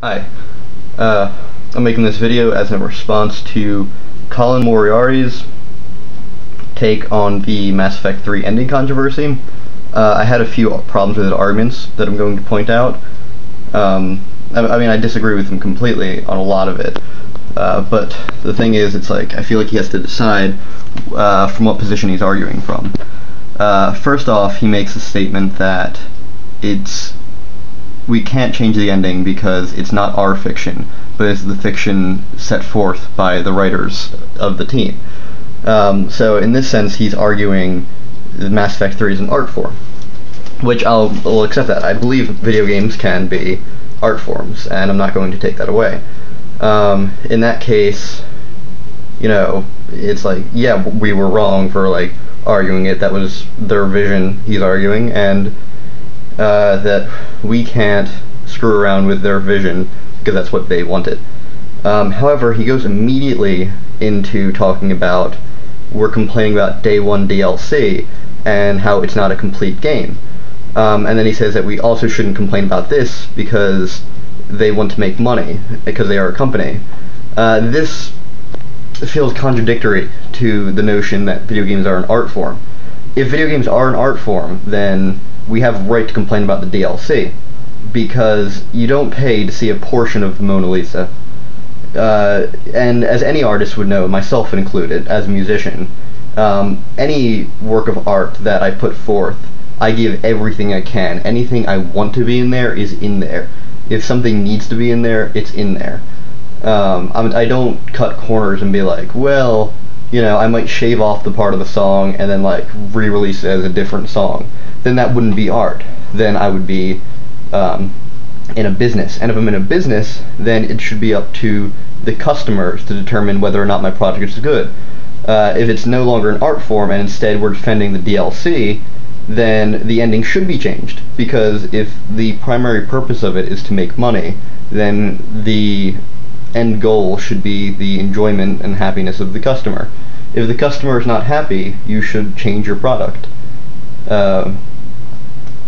Hi, I'm making this video as a response to Colin Moriarty's take on the Mass Effect 3 ending controversy. I had a few problems with his arguments that I'm going to point out. I mean, I disagree with him completely on a lot of it, but the thing is, it's like, I feel like he has to decide from what position he's arguing from. First off, he makes a statement that we can't change the ending because it's not our fiction, but it's the fiction set forth by the writers of the team. So in this sense, he's arguing that Mass Effect 3 is an art form, which I'll accept that. I believe video games can be art forms, and I'm not going to take that away. In that case, you know, it's like, yeah, we were wrong for like arguing it. That was their vision, he's arguing, and that we can't screw around with their vision because that's what they wanted. However, he goes immediately into talking about we're complaining about Day 1 DLC and how it's not a complete game. And then he says that we also shouldn't complain about this because they want to make money, because they are a company. This feels contradictory to the notion that video games are an art form. If video games are an art form, then we have a right to complain about the DLC, because you don't pay to see a portion of the Mona Lisa. And as any artist would know, myself included, as a musician, any work of art that I put forth, I give everything I can. Anything I want to be in there is in there. If something needs to be in there, it's in there. I don't cut corners and be like, well, you know, I might shave off the part of the song and then like re-release it as a different song. Then that wouldn't be art. Then I would be in a business. And if I'm in a business, then it should be up to the customers to determine whether or not my project is good. If it's no longer an art form and instead we're defending the DLC, then the ending should be changed. Because if the primary purpose of it is to make money, then the end goal should be the enjoyment and happiness of the customer. If the customer is not happy, you should change your product.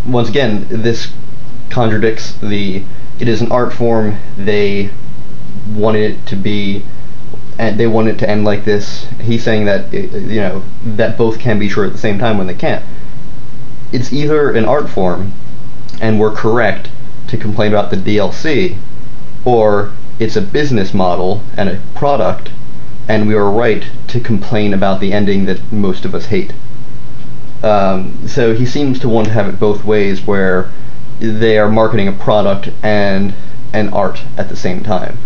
Once again, this contradicts it is an art form, they wanted it to be, and they want it to end like this. He's saying that, you know, that both can be true at the same time when they can't. It's either an art form, and we're correct to complain about the DLC, or it's a business model and a product, and we are right to complain about the ending that most of us hate. So he seems to want to have it both ways, where they are marketing a product and an art at the same time.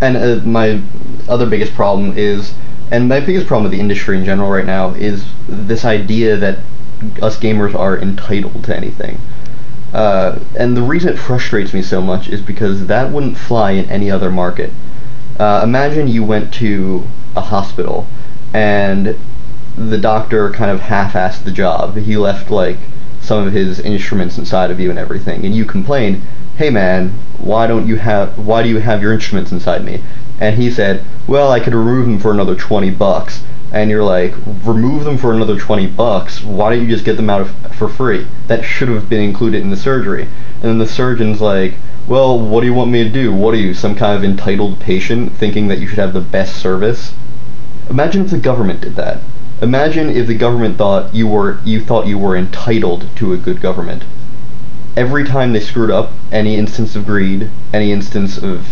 My other biggest problem is, and my biggest problem with the industry in general right now, is this idea that us gamers are entitled to anything. And the reason it frustrates me so much is because that wouldn't fly in any other market. Imagine you went to a hospital and the doctor kind of half-assed the job. He left like some of his instruments inside of you and everything, and you complained, "Hey man, why do you have your instruments inside me?" And he said, "Well, I could remove them for another $20. And you're like, remove them for another $20? Why don't you just get them out for free? That should have been included in the surgery." And then the surgeon's like, "Well, what do you want me to do? What are you, some kind of entitled patient thinking that you should have the best service?" Imagine if the government did that. Imagine if the government thought you were entitled to a good government. Every time they screwed up, any instance of greed, any instance of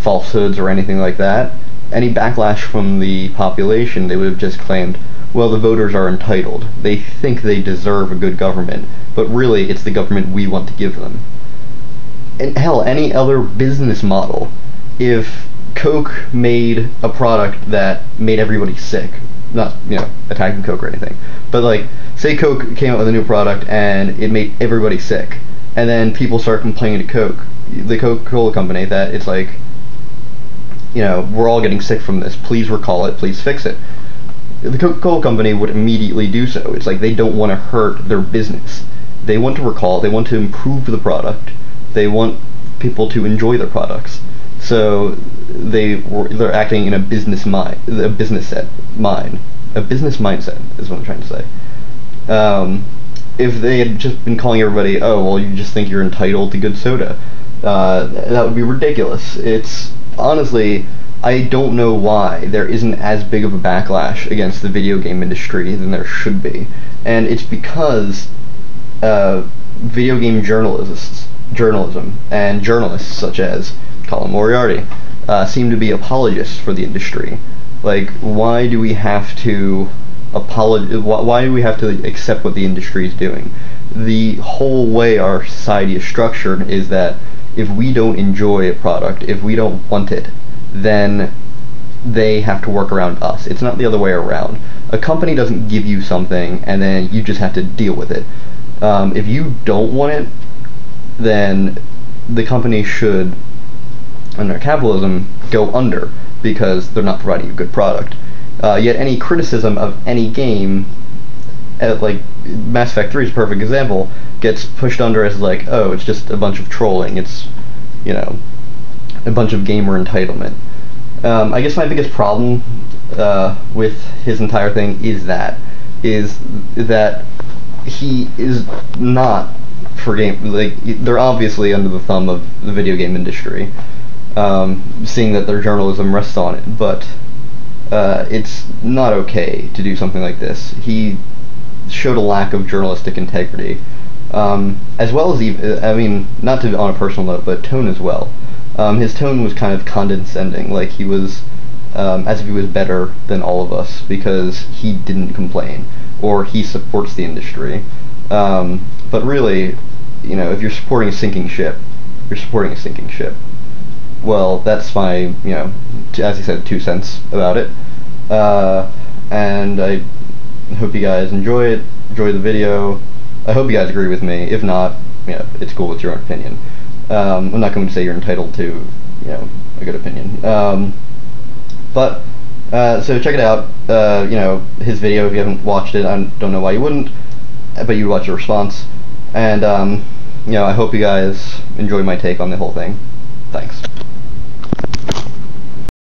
falsehoods or anything like that, any backlash from the population, they would have just claimed, well, the voters are entitled. They think they deserve a good government, but really it's the government we want to give them. And hell, any other business model, if Coke made a product that made everybody sick, not, you know, attacking Coke or anything, but like, say Coke came out with a new product and it made everybody sick, and then people start complaining to Coke, the Coca-Cola company, that it's like, you know, we're all getting sick from this, please recall it, please fix it. The Coca-Cola company would immediately do so. It's like they don't want to hurt their business. They want to recall, they want to improve the product, they want people to enjoy their products. So they're acting in a business mindset is what I'm trying to say. if they had just been calling everybody, oh, well, you just think you're entitled to good soda, that would be ridiculous. It's honestly, I don't know why there isn't as big of a backlash against the video game industry than there should be, and it's because video game journalism and journalists such as Colin Moriarty seem to be apologists for the industry. Like, why do we have to why do we have to accept what the industry is doing? The whole way our society is structured is that if we don't enjoy a product, if we don't want it, then they have to work around us. It's not the other way around. A company doesn't give you something and then you just have to deal with it. If you don't want it, then the company should, under capitalism, go under because they're not providing a good product. Yet any criticism of any game, like Mass Effect 3 is a perfect example, gets pushed under as like, oh, it's just a bunch of trolling, it's, you know, a bunch of gamer entitlement. I guess my biggest problem with his entire thing is that he is not for game, like, they're obviously under the thumb of the video game industry, seeing that their journalism rests on it, but it's not okay to do something like this. He showed a lack of journalistic integrity, as well as, I mean, not to on a personal note, but tone as well. His tone was kind of condescending, like he was, as if he was better than all of us because he didn't complain, or he supports the industry. But really, you know, if you're supporting a sinking ship, you're supporting a sinking ship. Well, that's my, you know, as I said, 2 cents about it. And I hope you guys enjoy the video. I hope you guys agree with me. If not, you know, it's cool, it's your own opinion. I'm not going to say you're entitled to, you know, a good opinion. So check it out. You know, his video, if you haven't watched it, I don't know why you wouldn't, but you watch the response. And, you know, I hope you guys enjoy my take on the whole thing. Thanks.